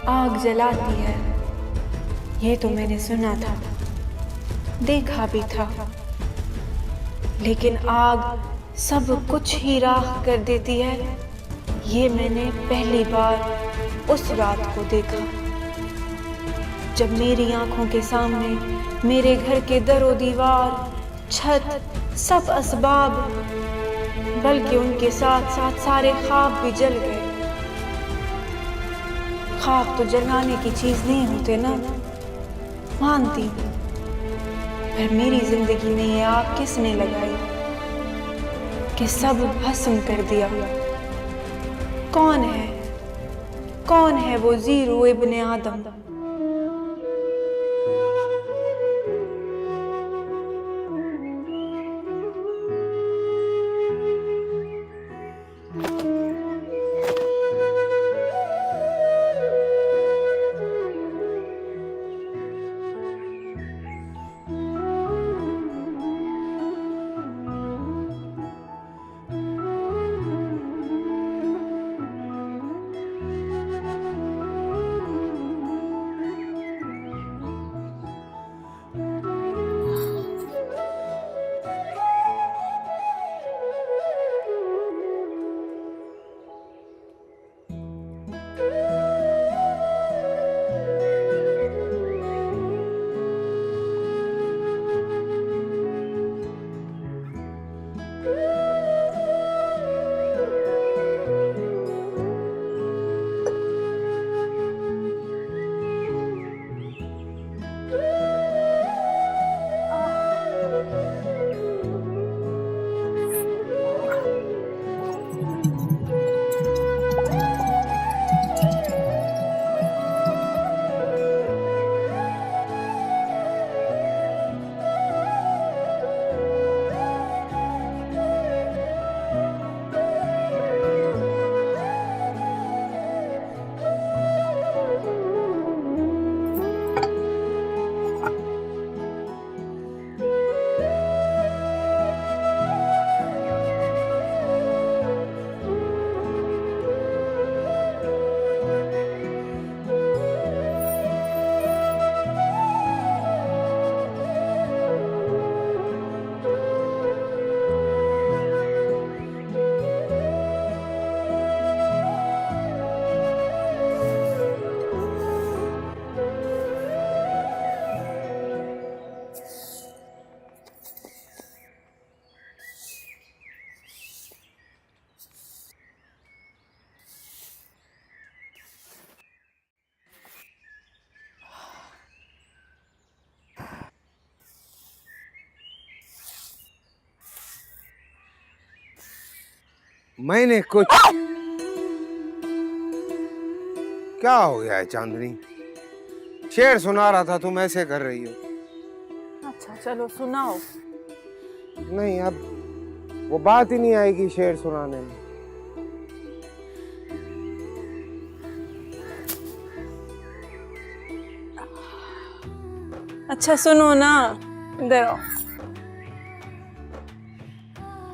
आग जलाती है, ये तो मैंने सुना था, देखा भी था। लेकिन आग सब कुछ ही राख कर देती है, ये मैंने पहली बार उस रात को देखा जब मेरी आंखों के सामने मेरे घर के दरो दीवार, छत, सब असबाब, बल्कि उनके साथ साथ सारे ख्वाब भी जल गए। ख्वाब तो जलाने की चीज नहीं होते ना, मानती हूँ, पर मेरी जिंदगी में ये आग किसने लगाई कि सब भस्म कर दिया? कौन है वो जीरो इब्ने आदम? मैंने कुछ क्या हो गया है चांदनी? शेर सुना रहा था, तुम ऐसे कर रही हो। अच्छा चलो सुनाओ। नहीं, अब वो बात ही नहीं आएगी शेर सुनाने में। अच्छा सुनो ना, इधर आओ।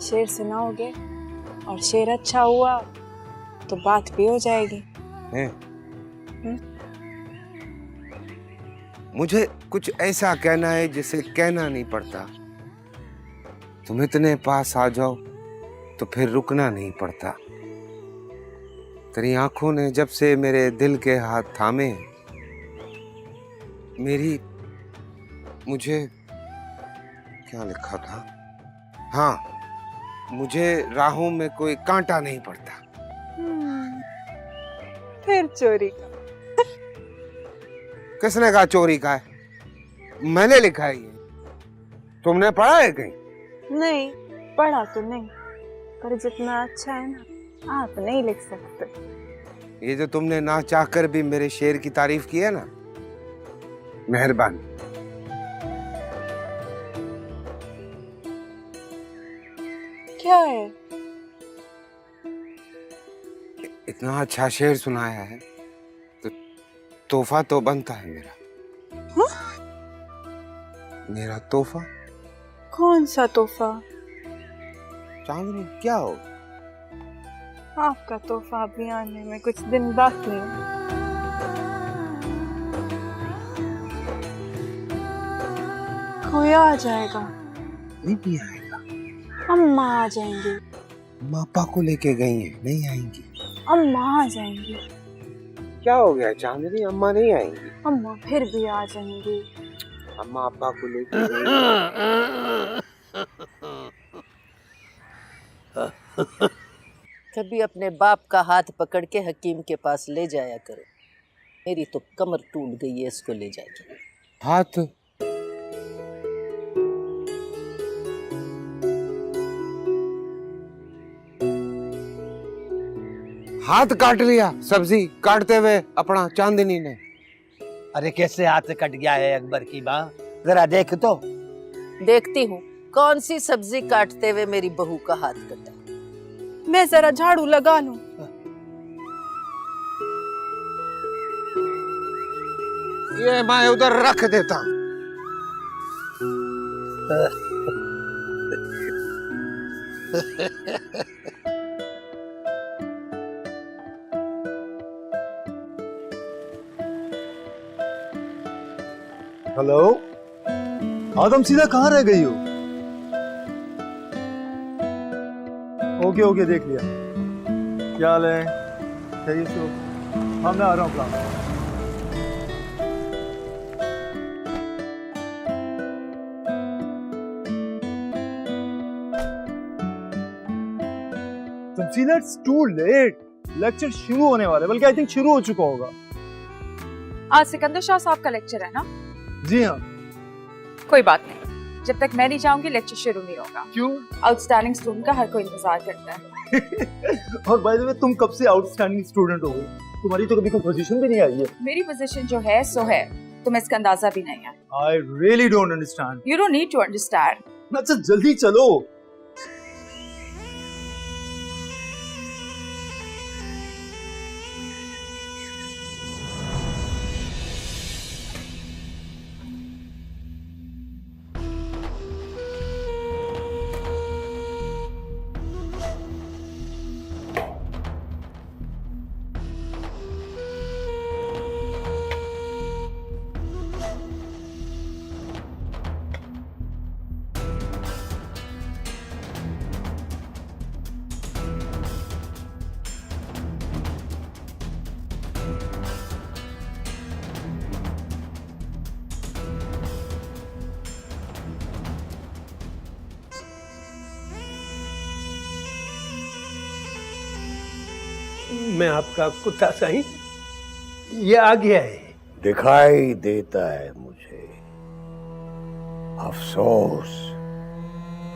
शेर सुनाओगे और शेर अच्छा हुआ तो बात भी हो जाएगी। मुझे कुछ ऐसा कहना है जिसे कहना नहीं पड़ता। तुम इतने पास आ जाओ तो फिर रुकना नहीं पड़ता। तेरी आंखों ने जब से मेरे दिल के हाथ थामे, मुझे क्या लिखा था? हाँ, मुझे राहों में कोई कांटा नहीं पड़ता। फिर चोरी का। किसने कहा चोरी का है? मैंने लिखा है ये। तुमने पढ़ा है कहीं? नहीं, पढ़ा तो नहीं, पर जितना अच्छा है ना, आप नहीं लिख सकते। ये जो तुमने ना चाहकर भी मेरे शेर की तारीफ की है ना, मेहरबानी। क्या है? इतना अच्छा शेर सुनाया है तो तोहफा तो बनता है मेरा। हा? मेरा तोहफा? कौन सा तोहफा? चांदनी क्या हो? आपका तोहफा भी आने में कुछ दिन बाकी है। खोया आ जाएगा। नहीं भी आएगा। अम्मा आ जाएंगी। पापा को लेके गई है, नहीं आएंगी। अम्मा आ जाएंगी। क्या हो गया चांदनी, अम्मा नहीं आएंगी? अम्मा फिर भी आ जाएंगी। अम्मा अब्बा को लेके गई। कभी अपने बाप का हाथ पकड़ के हकीम के पास ले जाया करो। मेरी तो कमर टूट गई है इसको ले जाके। हाथ हाथ काट लिया सब्जी काटते हुए अपना चांदनी ने। अरे कैसे हाथ कट गया है अकबर की माँ, जरा देख तो। देखती हूँ कौन सी सब्जी काटते हुए मेरी बहू का हाथ कटा। मैं जरा झाड़ू लगा लूं। ये मैं उधर रख देता हूं। हेलो, आदम सीधा कहाँ रह गई हो? ओके ओके, देख लिया। क्या हाल है? सही से हो? हाँ मैं आ रहा हूँ प्लान। तमसीना, इट्स टू लेट। लेक्चर शुरू होने वाला है, बल्कि आई थिंक शुरू हो चुका होगा। आज सिकंदर शाह साहब का लेक्चर है ना? जी हाँ। कोई बात नहीं, जब तक मैं नहीं जाऊंगी लेक्चर शुरू नहीं होगा। क्यों? आउटस्टैंडिंग स्टूडेंट का हर कोई इंतजार करता है। और बाय द वे, तुम कब से आउटस्टैंडिंग स्टूडेंट हो गई? तुम्हारी तो कभी कोई पोजीशन भी नहीं आई है। मेरी पोजीशन जो है सो है, तुम्हें इसका अंदाजा भी नहीं है। I really don't understand. You don't need to understand. अच्छा जल्दी चलो। मैं आपका कुत्ता सही, ये आ गया है। दिखाई देता है मुझे, अफसोस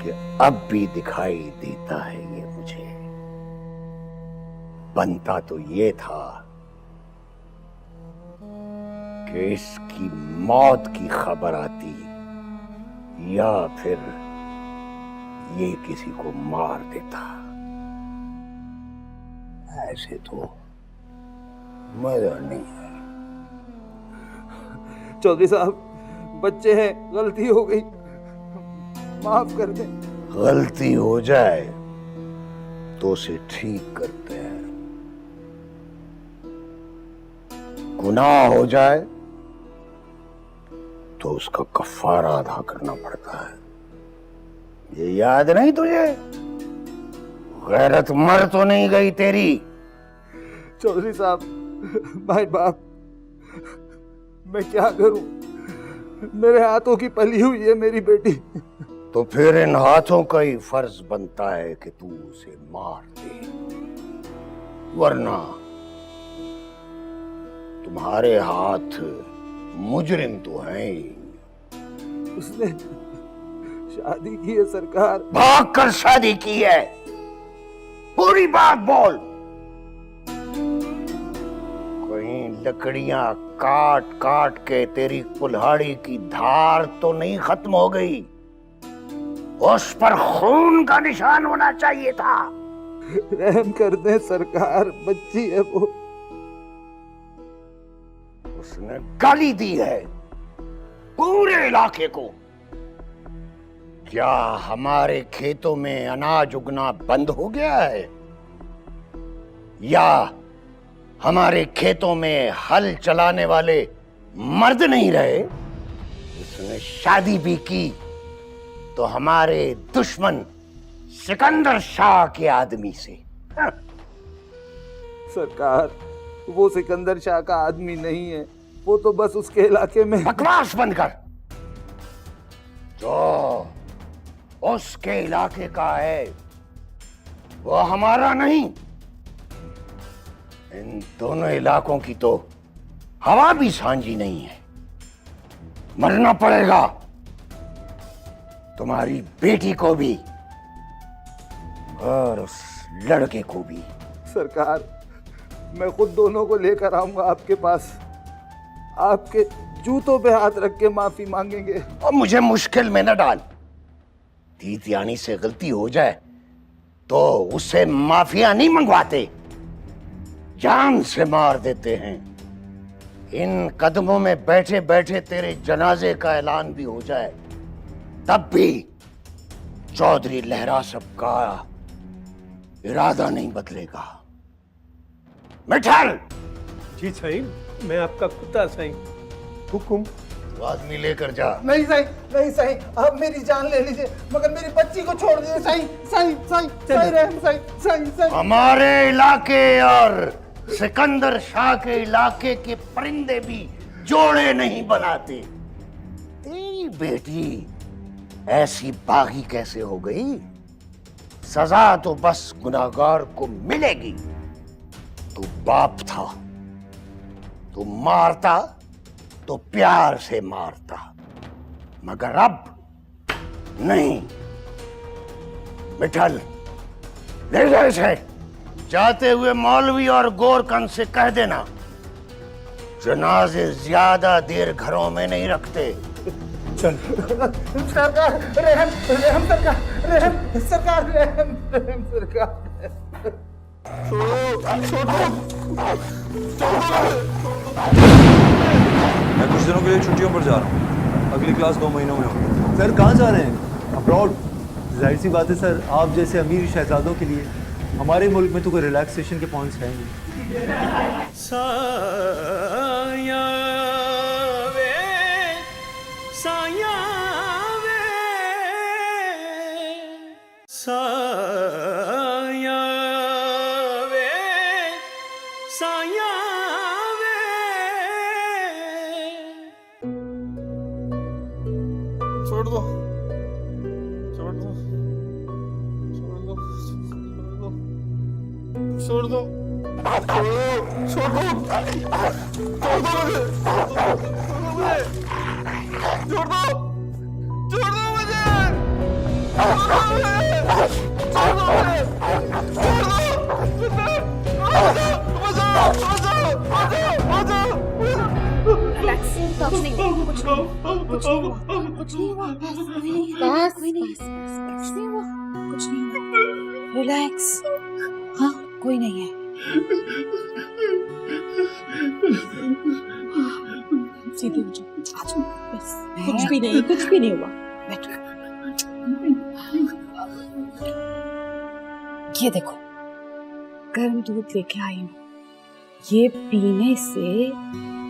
कि अब भी दिखाई देता है ये मुझे। बनता तो ये था कि इसकी मौत की खबर आती या फिर ये किसी को मार देता। ऐसे तो मजा नहीं है। चौधरी साहब, बच्चे हैं, गलती हो गई, माफ कर दें। गलती हो जाए तो उसे ठीक करते हैं, गुनाह हो जाए तो उसका कफारा अदा करना पड़ता है। ये याद नहीं तुझे? गैरत मर तो नहीं गई तेरी? चौधरी साहब, भाई बाप, मैं क्या करूं? मेरे हाथों की पली हुई है मेरी बेटी। तो फिर इन हाथों का ही फर्ज बनता है कि तू उसे मार दे, वरना तुम्हारे हाथ मुजरिम तो हैं ही। उसने शादी की है सरकार। भाग कर शादी की है, पूरी बात बोल। कहीं लकड़ियां काट काट के तेरी कुल्हाड़ी की धार तो नहीं खत्म हो गई? उस पर खून का निशान होना चाहिए था। रहम कर दे सरकार, बच्ची है वो। उसने गाली दी है पूरे इलाके को। क्या हमारे खेतों में अनाज उगना बंद हो गया है, या हमारे खेतों में हल चलाने वाले मर्द नहीं रहे? इस उसने शादी भी की तो हमारे दुश्मन सिकंदर शाह के आदमी से। हाँ। सरकार, वो सिकंदर शाह का आदमी नहीं है, वो तो बस उसके इलाके में। बकवास बंद कर। जो उसके इलाके का है वो हमारा नहीं। इन दोनों इलाकों की तो हवा भी सांझी नहीं है। मरना पड़ेगा तुम्हारी बेटी को भी और उस लड़के को भी। सरकार, मैं खुद दोनों को लेकर आऊंगा आपके पास, आपके जूतों पे हाथ रख के माफी मांगेंगे। और मुझे मुश्किल में न डाल। तीतियानी से गलती हो जाए तो उससे माफिया नहीं मंगवाते, जान से मार देते हैं। इन कदमों में बैठे बैठे तेरे जनाजे का ऐलान भी हो जाए तब भी चौधरी लहरा सब का इरादा नहीं बदलेगा। मिठाल, जी साईं, मैं आपका कुत्ता साईं। हुकुम। तो आदमी लेकर जा। नहीं साईं, नहीं साईं, आप मेरी जान ले लीजिए, मगर मेरी बच्ची को छोड़ दीजिए साईं। साईं साईं साईं रहम साईं, साईं साईं। हमारे इलाके और सिकंदर शाह के इलाके के परिंदे भी जोड़े नहीं बनाते। तेरी बेटी ऐसी बागी कैसे हो गई? सजा तो बस गुनाहगार को मिलेगी। तू बाप था, तू मारता तो प्यार से मारता, मगर अब नहीं। मिठल, ले जा इसे। जाते हुए मौलवी और गोरकन से कह देना जनाजे ज्यादा देर घरों में नहीं रखते। चल। सरकार रहम, रहम सरकार, रहम सरकार, रहम, रहम सरकार। मैं कुछ दिनों के लिए छुट्टियों पर जा रहा हूँ, अगली क्लास 2 महीनों में होगी। सर कहाँ जा रहे हैं? अब्रॉड। जाहिर सी बात है सर, आप जैसे अमीर शहजादों के लिए हमारे मुल्क में तो कोई रिलैक्सेशन के पॉइंट्स हैं नहीं। छोड़ दो, छोड़ दो, छोड़ दो, छोड़ दो, छोड़ दो, छोड़ दो मुझे, छोड़ दो, छोड़ दो मुझे, छोड़ दो मुझे, बचाओ, बचाओ, बचाओ, रिलैक्स, कुछ नहीं हुआ, कुछ नहीं हुआ, कुछ नहीं हुआ, कुछ नहीं हुआ, बस, कोई नहीं, कुछ नहीं हुआ, कुछ नहीं हुआ, रिलैक्स। हाँ, कोई नहीं है। सीधे हो जाओ, आ जाओ, बस, कुछ भी नहीं, कुछ भी नहीं हुआ, बैठो। ये देखो, गर्म दूध लेके आई हूँ। ये पीने से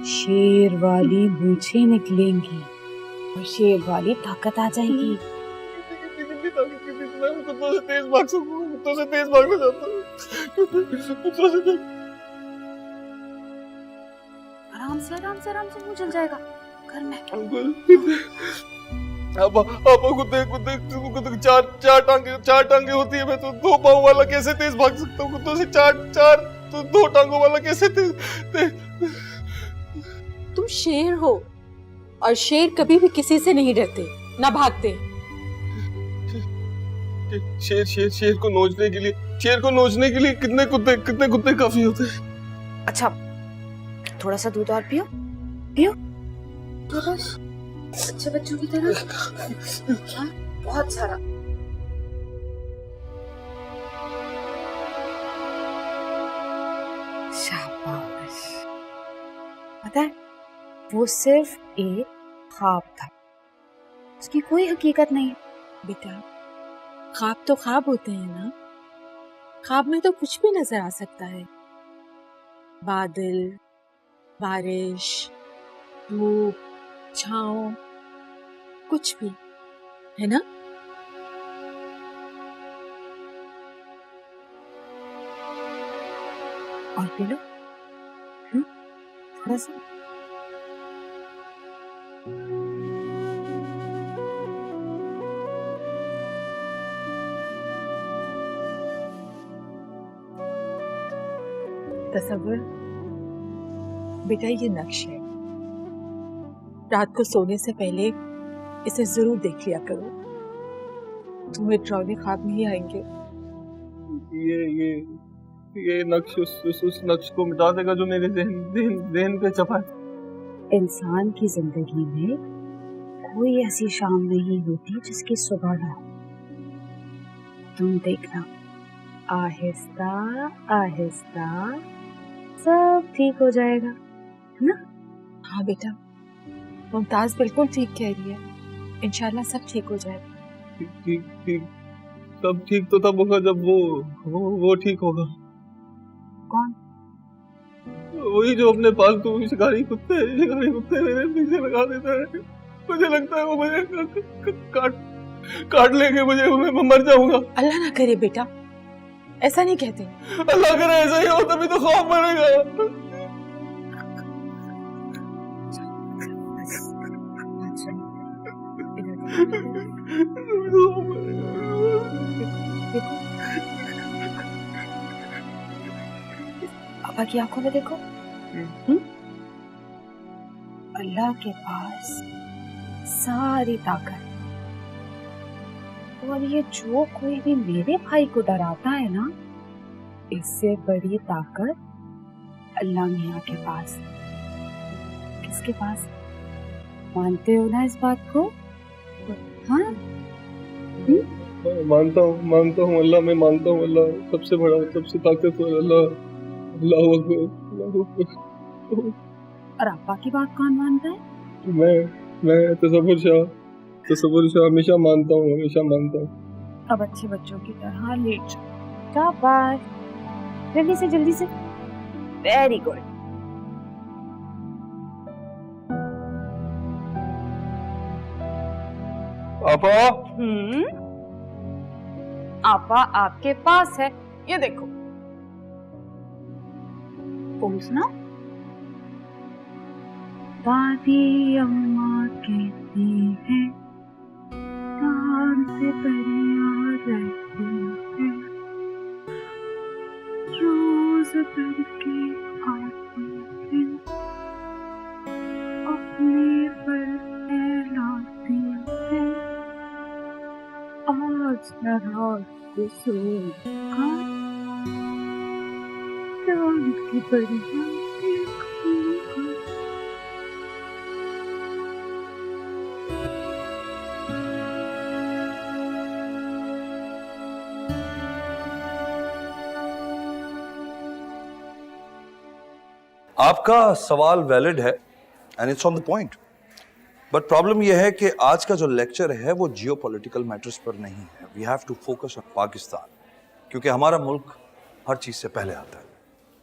शेर वाली मूंछें निकलेंगी और शेर वाली ताकत आ जाएगी। कुत्तों से तेज भाग सकूं, कुत्तों से तेज भागना चाहता हूँ, कुत्तों से तेज। आराम से मुंह चल जाएगा। घर में कुत्ते चार टांगे होती है, मैं तो 2 पाँव वाला कैसे तेज भाग सकता हूँ? कुत्तों से चार तो 2 टांगों वाला कैसे तेज? तुम शेर हो और शेर कभी भी किसी से नहीं डरते, ना भागते। शेर को नोचने के लिए कितने कुत्ते काफी होते हैं। अच्छा, थोड़ा सा दूध और पियो, पियो तो बस, अच्छे बच्चों की तरह। हाँ, बहुत सारा। शाबाश। पता है, वो सिर्फ एक ख्वाब था, उसकी कोई हकीकत नहीं। बेटा, ख्वाब तो ख्वाब होते हैं ना, ख्वाब में तो कुछ भी नजर आ सकता है। बादल, बारिश, धूप, छाँव, कुछ भी, है ना? और पी लो, थोड़ा सा। तसव्वुर, बेटा ये नक्श है, रात को सोने से पहले इसे जरूर देख लिया करो, तुम्हें डरावने ख्वाब नहीं आएंगे। ये नक्श उस नक्श को मिटा देगा जो मेरे ज़हन पे छपा है। इंसान की जिंदगी में कोई ऐसी शाम नहीं होती जिसकी सुबह ना हो। तुम देखना, आहिस्ता आहिस्ता सब ठीक हो जाएगा, है ना? हाँ बेटा, मुमताज बिल्कुल ठीक कह रही है, इंशाल्लाह सब ठीक हो जाएगा। ठीक सब ठीक तो तब होगा जब वो ठीक होगा। कौन? वही जो अपने पालतू शिकारी कुत्ते मेरे पीछे लगा देता है। मुझे लगता है वो मुझे काट लेंगे, मैं मर जाऊंगा। अल्लाह ना करे बेटा, ऐसा नहीं कहते। अल्लाह करे ऐसा ही हो, तभी तो ख्वाब मरेगा। पापा की आंखों में देखो। अल्लाह के पास सारी ताकत, और ये जो कोई भी मेरे भाई को डराता है ना, इससे बड़ी ताकत अल्लाह मियां के पास। किसके पास? मानते हो ना इस बात को? हाँ? मानता हूँ अल्लाह, मैं मानता हूँ अल्लाह सबसे बड़ा, सबसे ताकतवर अल्लाह। अल्लाह अकबर। और आपा की बात कौन मानता है? मैं तसव्वुर शाह हमेशा मानता हूँ। अब अच्छे बच्चों की तरह लेट जाओ। शाबाश, जल्दी से। Very good. आपा। आपा आपके पास है, ये देखो। सुना, दादी अम्मा कहती है प्यार से परियां रहती है, रोज करके आती है, अपने पर फैलाती है, आज रात को सोगा प्यार की परियां देखूंगा। आपका सवाल वैलिड है and it's on the point, but problem यह है कि आज का जो लेक्चर है वो जियोपॉलिटिकल मैटर्स पर नहीं है। We have to focus on Pakistan, क्योंकि हमारा मुल्क हर चीज से पहले आता है।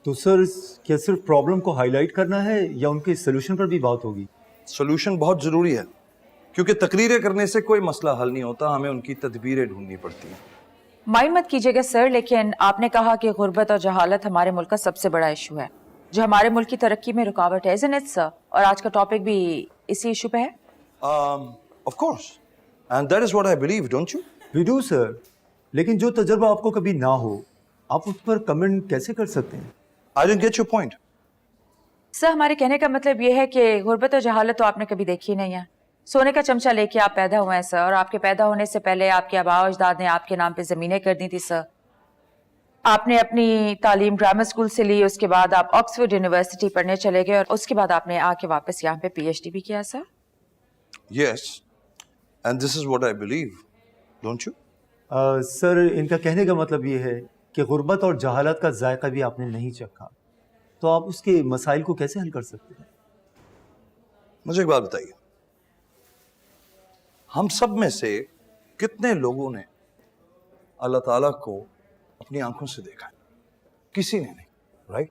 तो सर, क्या सिर्फ प्रॉब्लम को हाईलाइट करना है या उनके सोल्यूशन पर भी बात होगी? सोल्यूशन बहुत जरूरी है, क्योंकि तकरीरें करने से कोई मसला हल नहीं होता, हमें उनकी तदबीरें ढूंढनी पड़ती हैं। माइंड मत कीजिएगा सर, लेकिन आपने कहा कि गुर्बत और जहालत हमारे मुल्क का सबसे बड़ा इशू है, जो हमारे मुल्क की तरक्की में रुकावट है, इज़न्ट इट सर? और आज का टॉपिक भी इसी इशू पे है। Of course, and that is what I believe, don't you? We do sir, लेकिन जो तजुर्बा आपको कभी ना हो, आप उस पर कमेंट कैसे कर सकते हैं? I don't get your point. Sir, हमारे कहने का मतलब ये है कि गुर्बत और जहालत तो आपने कभी देखी नहीं है। सोने का चमचा लेके आप पैदा हुए हैं सर, और आपके पैदा होने से पहले आपके आबा अजदाद ने आपके नाम पे ज़मीनें कर दी थी सर। आपने अपनी तालीम ग्रामर स्कूल से ली, उसके बाद आप ऑक्सफोर्ड यूनिवर्सिटी पढ़ने चले गए, और उसके बाद आपने आके वापस यहाँ पे PhD भी किया sir. Yes, and this is what I believe, don't you? Sir, इनका कहने का मतलब ये है कि गुर्बत और जहालत का जायका भी आपने नहीं चखा, तो आप उसके मसाइल को कैसे हल कर सकते हैं? मुझे एक बात बताइए, हम सब में से कितने लोगों ने अल्लाह ताला को अपनी आंखों से देखा है? किसी ने नहीं, राइट?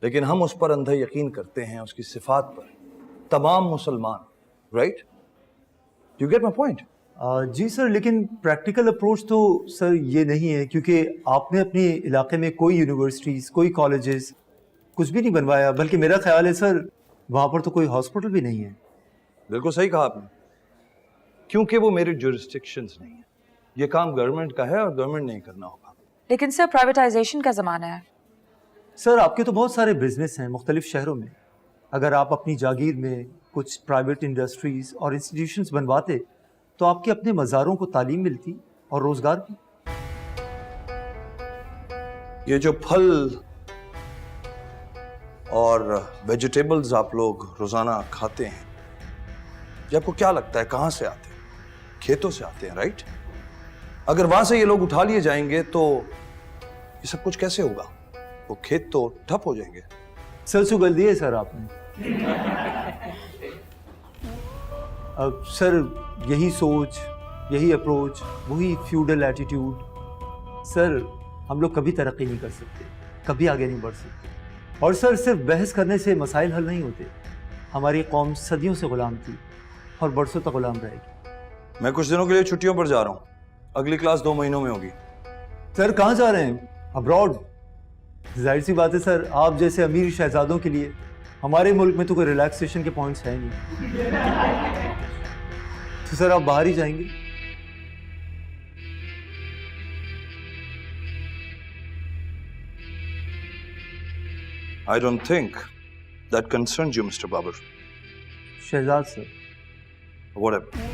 लेकिन हम उस पर अंधा यकीन करते हैं, उसकी सिफात पर। तमाम मुसलमान, right? You get my point? जी सर, लेकिन प्रैक्टिकल अप्रोच तो सर ये नहीं है, क्योंकि आपने अपने इलाके में कोई यूनिवर्सिटीज़, कोई कॉलेजेस कुछ भी नहीं बनवाया, बल्कि मेरा ख्याल है सर वहाँ पर तो कोई हॉस्पिटल भी नहीं है। बिल्कुल सही कहा आपने, क्योंकि वो मेरे जुरिस्डिक्शंस नहीं है। ये काम गवर्नमेंट का है और गवर्नमेंट नहीं करना होगा। लेकिन सर प्राइवेटाइजेशन का ज़माना है। सर आपके तो बहुत सारे बिजनेस हैं मुख्तलिफ शहरों में, अगर आप अपनी जागीर में कुछ प्राइवेट इंडस्ट्रीज और इंस्टीट्यूशंस बनवाते तो आपके अपने मज़ारों को तालीम मिलती और रोजगार भी। ये जो फल और वेजिटेबल्स आप लोग रोजाना खाते हैं, ये आपको क्या लगता है कहां से आते हैं? खेतों से आते हैं, राइट? अगर वहां से ये लोग उठा लिए जाएंगे तो ये सब कुछ कैसे होगा? वो खेत तो ठप हो जाएंगे। सर सुगल दिए सर आपने। अब सर यही सोच, यही अप्रोच, वही फ्यूडल एटीट्यूड, सर हम लोग कभी तरक्की नहीं कर सकते, कभी आगे नहीं बढ़ सकते। और सर सिर्फ बहस करने से मसाइल हल नहीं होते। हमारी कौम सदियों से गुलाम थी और बरसों तक गुलाम रहेगी। मैं कुछ दिनों के लिए छुट्टियों पर जा रहा हूं, अगली क्लास 2 महीनों में होगी। सर कहाँ जा रहे हैं? अब्रॉड? जाहिर सी बात है सर, आप जैसे अमीर शहजादों के लिए हमारे मुल्क में तो कोई रिलैक्सेशन के पॉइंट्स है नहीं। तो सर आप बाहर ही जाएंगे? I don't think that concerns you, Mr. Babar. Shahzad sir. Whatever.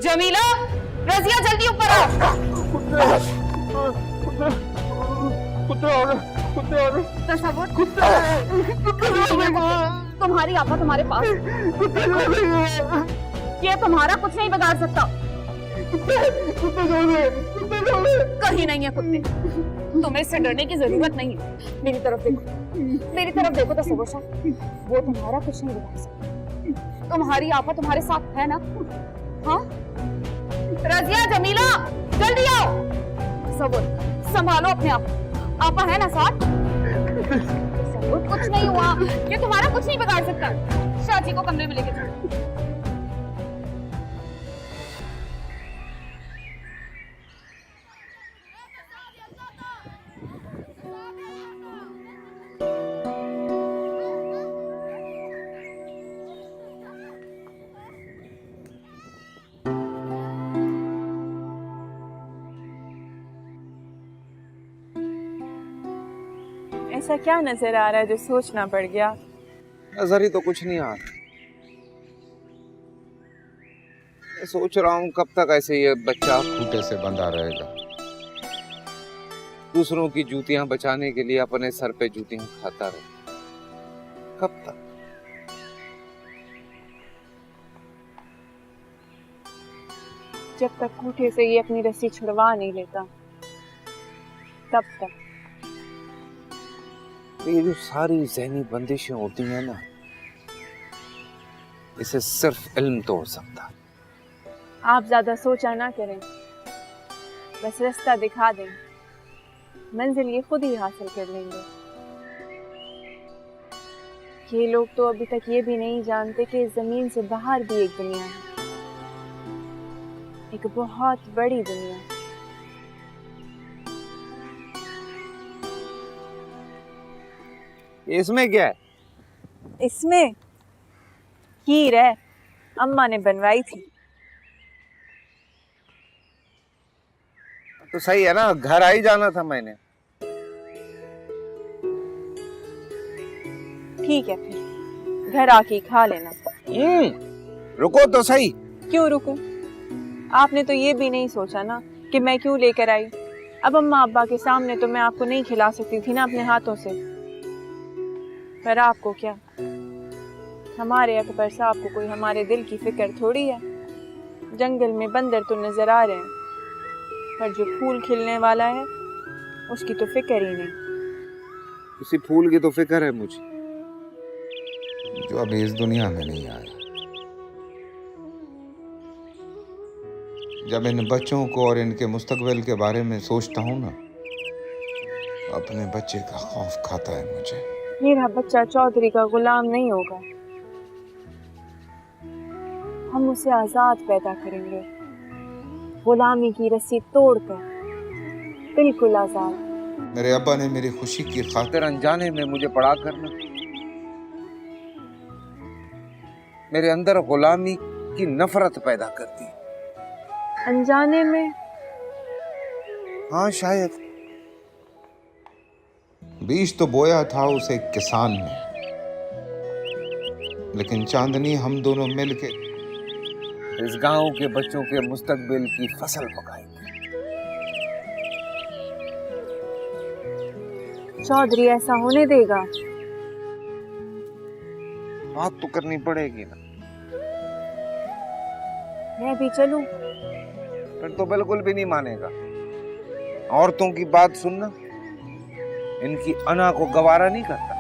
Jamila, Razia जल्दी ऊपर आओ। तुम्हारी आपा तुम्हारे पास, ये तुम्हारा कुछ नहीं बिगाड़ सकता। कहीं नहीं है कुत्ते, तुम्हें इससे डरने की जरूरत नहीं है। मेरी तरफ देखो, मेरी तरफ देखो तो सबोशा, वो तुम्हारा कुछ नहीं बिगाड़ सकता। तुम्हारी आपा तुम्हारे साथ है ना? हाँ रजिया, जमीला जल्दी आओ। सबूर संभालो अपने आप, आपा है ना साथ? सबूर कुछ नहीं हुआ, ये तुम्हारा कुछ नहीं बिगाड़ सकता। शाजी को कमरे में लेके चलो। ऐसा क्या नजर आ रहा है जो सोचना पड़ गया? नजर ही तो कुछ नहीं आ रहा। मैं सोच रहा हूँ कब तक ऐसे ये बच्चा खूंटे से बंधा रहेगा, दूसरों की जूतियां बचाने के लिए अपने सर पे जूतियां खाता रहे। कब तक? जब तक खूंटे से ये अपनी रस्सी छुड़वा नहीं लेता, तब तक। ये जो सारी ज़हनी बंदिशें होती हैं ना, इसे सिर्फ इल्म तोड़ सकता। आप ज्यादा सोचा ना करें, बस रास्ता दिखा दें, मंजिल ये खुद ही हासिल कर लेंगे। ये लोग तो अभी तक ये भी नहीं जानते कि इस जमीन से बाहर भी एक दुनिया है, एक बहुत बड़ी दुनिया। इसमें क्या है? इसमें खीर है, अम्मा ने बनवाई थी। तो सही है ना, घर आ ही जाना था मैंने। ठीक है फिर घर आके खा लेना। रुको तो सही। क्यों रुकूं? आपने तो ये भी नहीं सोचा ना कि मैं क्यों लेकर आई। अब अम्मा अब्बा के सामने तो मैं आपको नहीं खिला सकती थी ना अपने हाथों से। पर आपको क्या, हमारे अकबर साहब को कोई हमारे दिल की फिक्र थोड़ी है। जंगल में बंदर तो नजर आ रहे हैं, पर जो फूल खिलने वाला है उसकी तो फिक्र ही नहीं। उसी फूल की तो फिक्र है मुझे, जो अभी इस दुनिया में नहीं आया। जब इन बच्चों को और इनके मुस्तकबिल के बारे में सोचता हूँ ना, अपने बच्चे का खौफ खाता है मुझे। मेरा बच्चा चौधरी का गुलाम नहीं होगा, हम उसे आजाद पैदा करेंगे, गुलामी की रस्सी तोड़कर, बिल्कुल आजाद। मेरे अब्बा ने मेरी खुशी की खातिर अनजाने में मुझे पढ़ा करना, मेरे अंदर गुलामी की नफरत पैदा कर दी। अनजाने में? हाँ शायद। बीज तो बोया था उसे किसान ने, लेकिन चांदनी हम दोनों मिलके इस गांव के बच्चों के मुस्तकबिल की फसल पकाएंगे। चौधरी ऐसा होने देगा? बात तो करनी पड़ेगी ना। मैं भी चलूं? फिर तो बिल्कुल भी नहीं मानेगा। औरतों की बात सुनना इनकी अना को गवारा नहीं करता।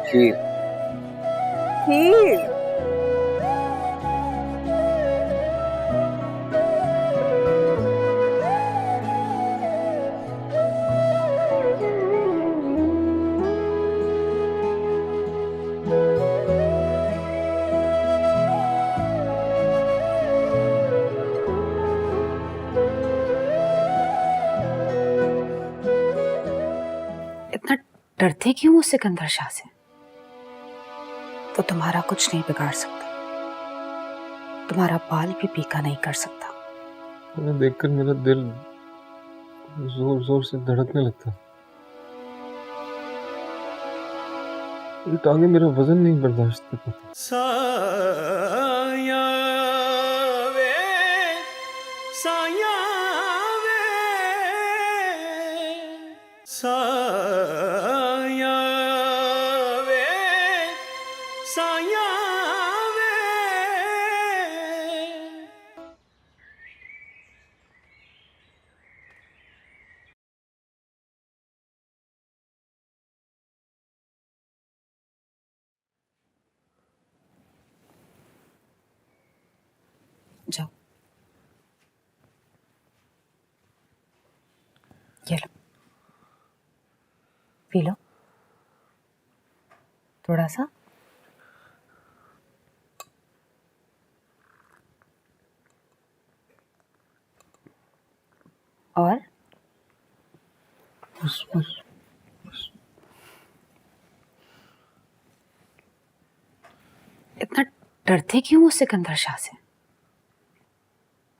खीर खीर? इतना डरते क्यों हो सिकंदर शाह से? तो तुम्हारा कुछ नहीं बिगाड़ सकता, तुम्हारा बाल भी पीका नहीं कर सकता। उन्हें देखकर मेरा दिल जोर जोर से धड़कने लगता। ये टांगे मेरा वजन नहीं बर्दाश्त कर पाती। साया वे साया वे साया वे साया वे। जाओ, ये लो, पी लो थोड़ा सा। और बस बस इतना डरते क्यों हो सिकंदर शाह से?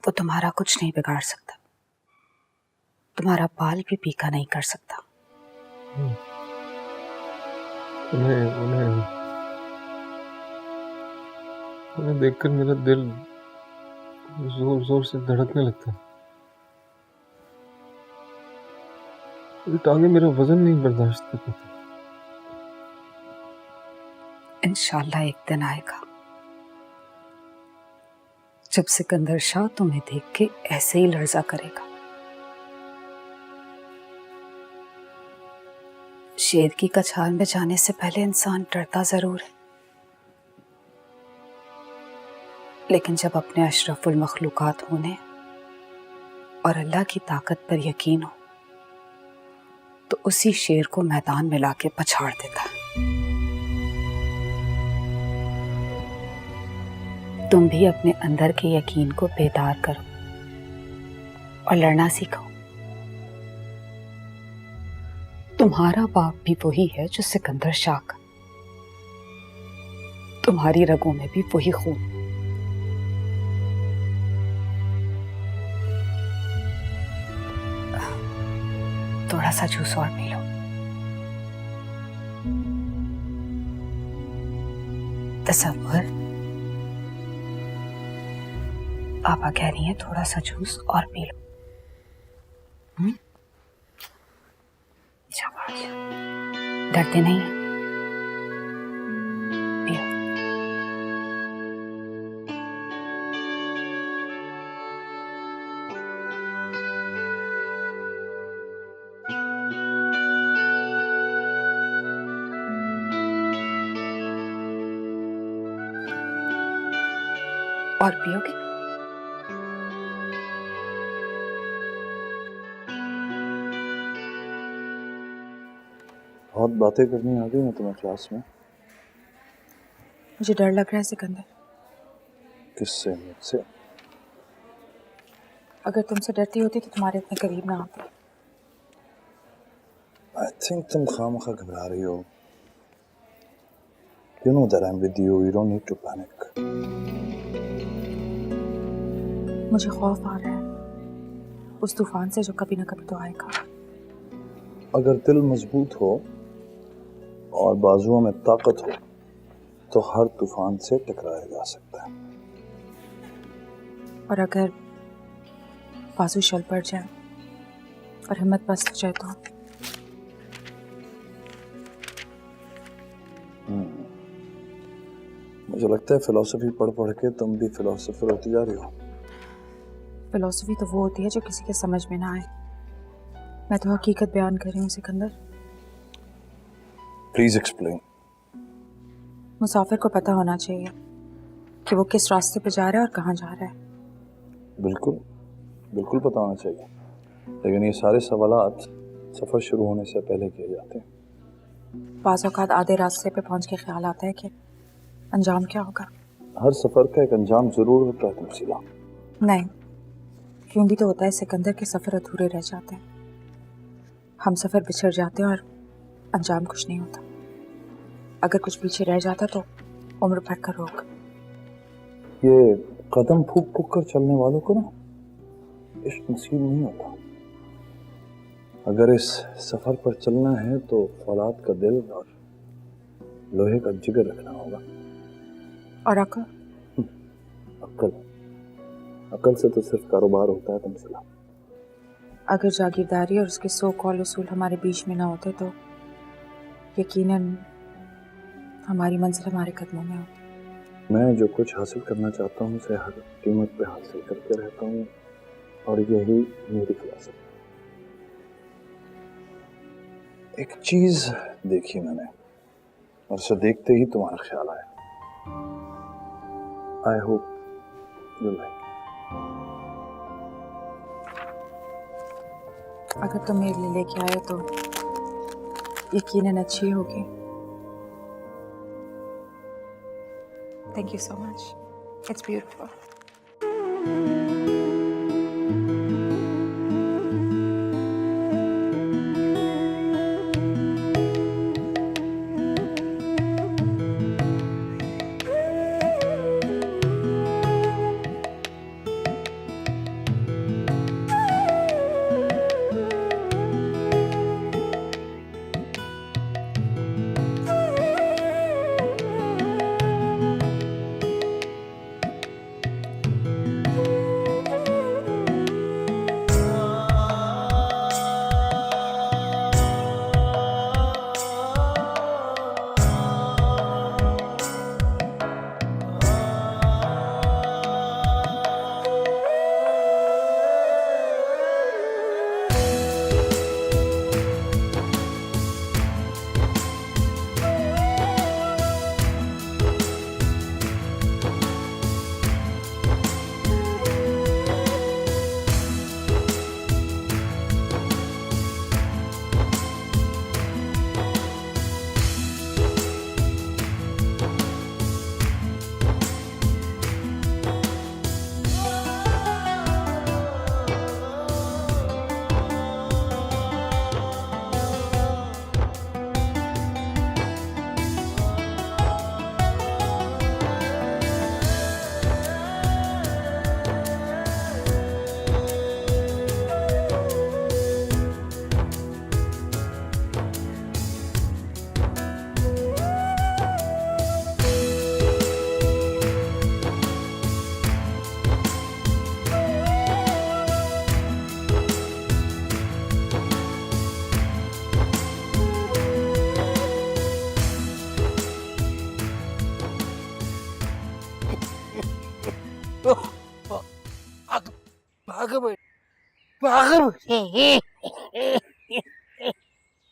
वो तुम्हारा कुछ नहीं बिगाड़ सकता, तुम्हारा बाल भी पीका नहीं कर सकता। उन्हें देखकर मेरा दिल जोर जोर से धड़कने लगता। ये टांगे मेरा वजन नहीं बर्दाश्त कर पाती। इंशाल्लाह एक दिन आएगा जब सिकंदर शाह तुम्हें देख के ऐसे ही लर्जा करेगा। शेर की कछाल में जाने से पहले इंसान डरता जरूर है, लेकिन जब अपने अशरफुल मखलूकात होने और अल्लाह की ताकत पर यकीन हो तो उसी शेर को मैदान में लाके पछाड़ देता है। तुम भी अपने अंदर के यकीन को बेदार करो और लड़ना सीखो। तुम्हारा बाप भी वही है जो सिकंदर शाह का। तुम्हारी रगों में भी वही खून। थोड़ा सा जूस और पी लो। तसव्वुर, पापा कह रही है थोड़ा सा जूस और पी लो। शाबाश, डरते नहीं है। पियो। और पियोगे? बहुत बातें करनी आ गई ना तुम्हें क्लास में। मुझे डर लग रहा है सिकंदर। किससे? मुझसे? अगर तुमसे डरती होती तो तुम्हारे इतने करीब ना आती। आई थिंक तुम खामखा घबरा रही हो। You know that I'm with you. You don't need to panic. मुझे खौफ आ रहा है उस तूफान से जो कभी ना कभी तो आएगा। अगर दिल मजबूत हो और बाजुओं में ताकत हो तो हर तूफान से टकराया जा सकता है। और अगर बाजू शल पड़ जाए और हिम्मत पस्त हो जाए तो? मुझे लगता है फिलॉसफी पढ़ पढ़ के तुम भी फिलोसोफर होती जा रही हो। फिलॉसफी तो वो होती है जो किसी के समझ में ना आए। मैं तो हकीकत बयान कर रही हूँ सिकंदर। Please explain. मुसाफिर को पता होना चाहिए कि वो किस रास्ते पे जा रहा है और कहाँ जा रहा है। बिल्कुल बिल्कुल पता होना चाहिए, लेकिन ये सारे सवालात सफ़र शुरू होने से पहले किए जाते हैं। बाज़ औक़ात आधे रास्ते पे पहुँच के ख्याल आता है कि अंजाम क्या होगा। हर सफ़र का एक अंजाम ज़रूर होता है तमसीला। नहीं, यूं भी तो होता है सिकंदर के सफ़र अधूरे रह जाते हैं। हम सफ़र बिछड़ जाते हैं और अंजाम कुछ नहीं होता। अगर कुछ पीछे रह जाता तो उम्र भर का रोग। ये कदम फूक फूक कर चलने वालों को ना इश्क नसीब नहीं होता। अगर इस सफ़र पर चलना है तो फौलाद का दिल और लोहे का जिगर रखना होगा। और अकल? अकल से तो सिर्फ कारोबार होता है तमसीला। अगर जागीरदारी और उसके सो कॉल उसूल हमारे बीच में ना होते तो यकीनन हमारी मंजिल हमारे कदमों में होती। मैं जो कुछ हासिल करना चाहता हूँ उसे हर कीमत पे हासिल करके रहता हूँ और यही मेरी फिलॉसफी। एक चीज देखी मैंने और उसे देखते ही तुम्हारा ख्याल आया। I hope you like. अगर तुम मेरे लिए लेके आए तो यकीनन अच्छी होगी। Thank you so much, it's beautiful.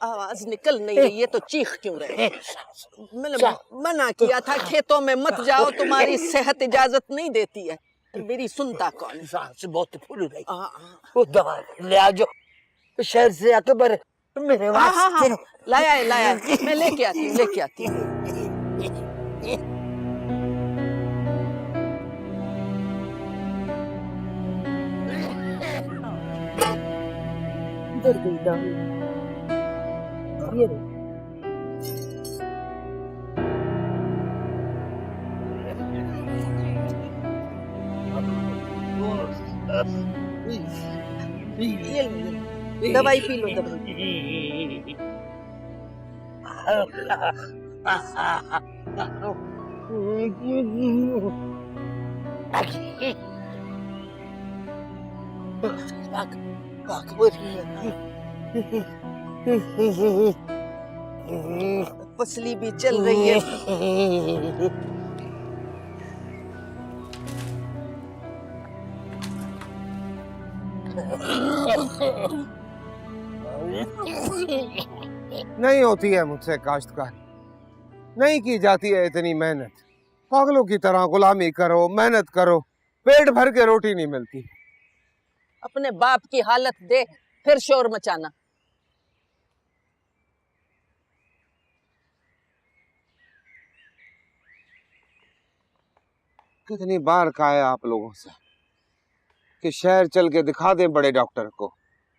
आवाज निकल नहीं रही है तो चीख क्यों रहे? मैंने मना किया था खेतों में मत जाओ, तुम्हारी सेहत इजाजत नहीं देती है। मेरी सुनता कौन है? सांस बहुत फूल गई। वो दवा ले आ जो शहर से अकबर मेरे वास्ते। लाया मैं लेके आती हूँ। इधर गई दवाई, ये लो। ये दवाई पी लो, दवाई। पसली भी चल रही है। नहीं होती है मुझसे काश्तकारी, नहीं की जाती है इतनी मेहनत। पागलों की तरह गुलामी करो, मेहनत करो, पेट भर के रोटी नहीं मिलती। अपने बाप की हालत देख फिर शोर मचाना। कितनी बार कहा है आप लोगों से कि शहर चल के दिखा दें बड़े डॉक्टर को,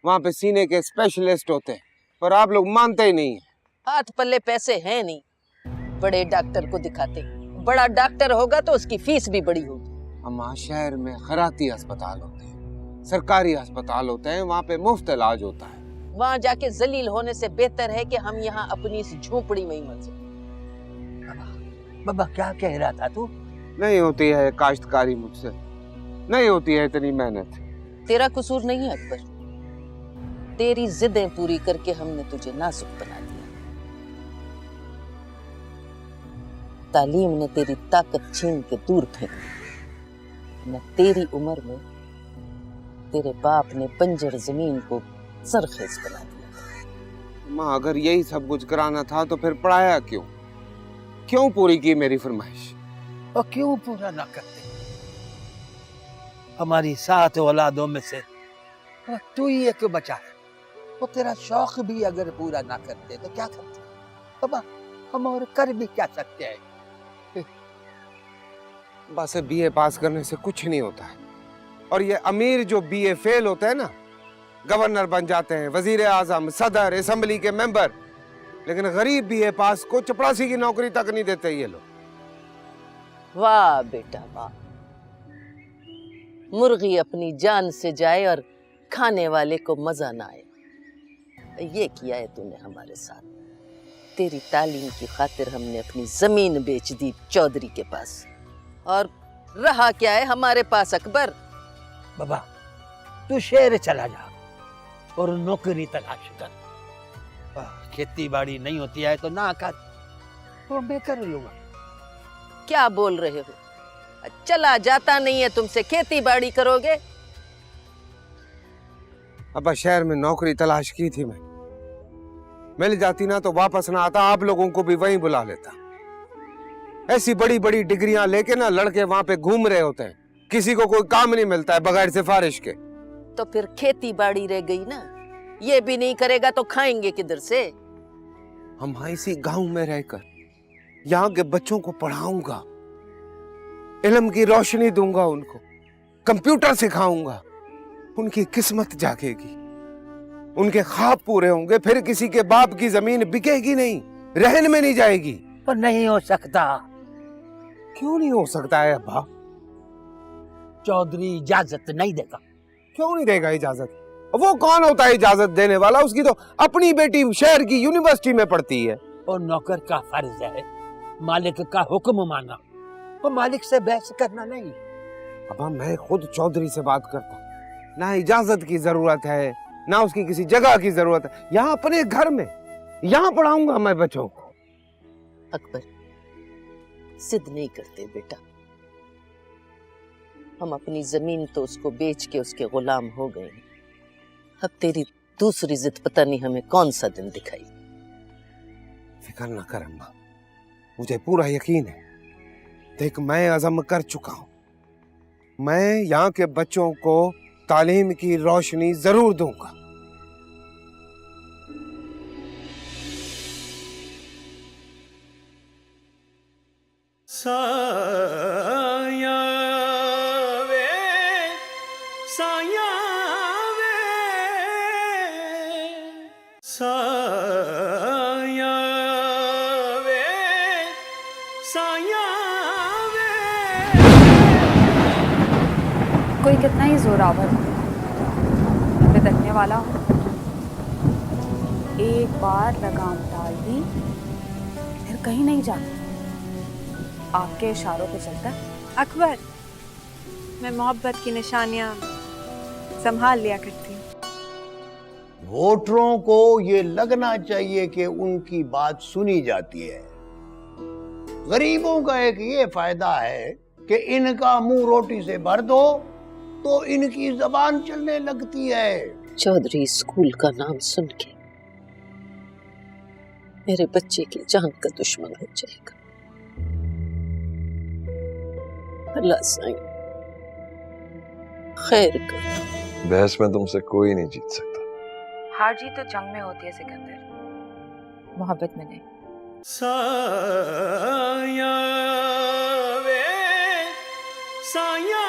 वहां पे सीने के स्पेशलिस्ट होते हैं, पर आप लोग मानते ही नहीं है। हाथ पल्ले पैसे हैं नहीं, बड़े डॉक्टर को दिखाते। बड़ा डॉक्टर होगा तो उसकी फीस भी बड़ी होगी। हमारे शहर में खैराती अस्पताल होते हैं, सरकारी अस्पताल होते हैं, वहाँ पे मुफ्त इलाज होता है। वहाँ जाके जलील होने से बेहतर है कि हम यहाँ अपनी इस झोपड़ी में ही मर जाए। बाबा क्या कह रहा था तू? नहीं होती है काश्तकारी मुझसे, नहीं होती है इतनी मेहनत। तेरा कसूर नहीं है अकबर, तेरी जिदें पूरी करके हमने तुझे नाजुक बना दिया। तालीम ने तेरी ताकत छीन के दूर फेंक दी। न तेरी उम्र में तेरे बाप ने बंजर जमीन को सरखेज बना दिया। माँ अगर यही सब कुछ कराना था तो फिर पढ़ाया क्यों? क्यों पूरी की मेरी फरमाइश? और क्यों पूरा ना करते? हमारी 7 औलादों में से तू ही एक बचा है। वो तेरा शौक भी अगर पूरा ना करते तो क्या करते? बाबा हम और कर भी क्या सकते हैं? बस बीए पास करने से कुछ नहीं होता है। और ये अमीर जो बीए फेल होते हैं ना, गवर्नर बन जाते हैं, वजीर आजम, सदर, असेंबली के मेंबर, लेकिन गरीब बीए पास को चपरासी की नौकरी तक नहीं देते ये लोग। वाह बेटा वाह, मुर्गी अपनी जान से जाए और खाने वाले को मजा ना आए। ये किया है तूने हमारे साथ। तेरी तालीम की खातिर हमने अपनी जमीन बेच दी चौधरी के पास, और रहा क्या है हमारे पास अकबर? बाबा तू शहर चला जा और नौकरी तलाश कर। खेती बाड़ी नहीं होती है तो ना कर, तो मैं कर लूंगा। क्या बोल रहे हो? चला जाता नहीं है तुमसे, खेती बाड़ी करोगे? अब शहर में नौकरी तलाश की थी मैं, मिल जाती ना तो वापस ना आता, आप लोगों को भी वहीं बुला लेता। ऐसी बड़ी बड़ी डिग्रियां लेके ना लड़के वहां पे घूम रहे होते हैं, किसी को कोई काम नहीं मिलता है बगैर सिफारिश के। तो फिर खेती बाड़ी रह गई ना, ये भी नहीं करेगा तो खाएंगे किधर से? हम इसी गांव में रहकर यहाँ के बच्चों को पढ़ाऊंगा, इल्म की रोशनी दूंगा, उनको कंप्यूटर सिखाऊंगा, उनकी किस्मत जागेगी, उनके ख्वाब पूरे होंगे, फिर किसी के बाप की जमीन बिकेगी नहीं, रहन में नहीं जाएगी। पर नहीं हो सकता। क्यों नहीं हो सकता है अब्बा? चौधरी इजाजत नहीं देगा। क्यों नहीं देगा इजाजत? वो कौन होता है इजाजत देने वाला? उसकी तो अपनी बेटी शहर की यूनिवर्सिटी में पढ़ती है। और नौकर का फर्ज है मालिक का हुक्म मानना, और मालिक से बहस करना नहीं। अब्बा मैं खुद चौधरी से बात करता हूँ, ना इजाजत की जरूरत है ना उसकी किसी जगह की जरूरत है। यहाँ अपने घर में यहाँ पढ़ाऊंगा मैं बच्चों को। अकबर जिद नहीं करते बेटा, हम अपनी जमीन तो उसको बेच के उसके गुलाम हो गए हैं। अब तेरी दूसरी जिद पता नहीं हमें कौन सा दिन दिखाई। फिक्र न कर अम्मा, मुझे पूरा यकीन है। देख, मैं अज़म कर चुका हूं। मैं यहाँ के बच्चों को तालीम की रोशनी जरूर दूंगा। साया वे साया वे साया वे साया वे। कोई कितना ही जोरावर बिदकने वाला हो, एक बार लगाम डाल दी फिर कहीं नहीं जाती, आपके इशारों पे चलता है। अकबर, मैं मोहब्बत की निशानियां संभाल लिया करती हूँ। वोटरों को ये लगना चाहिए कि उनकी बात सुनी जाती है। गरीबों का एक ये फायदा है कि इनका मुंह रोटी से भर दो तो इनकी जबान चलने लगती है। चौधरी स्कूल का नाम सुन के मेरे बच्चे की जान का दुश्मन हो जाएगा। अल्लाह साईं खैर कर। बहस में तुमसे कोई नहीं जीत सकता। हार जीत तो जंग में होती है सिकंदर, मोहब्बत में नहीं। साया वे साया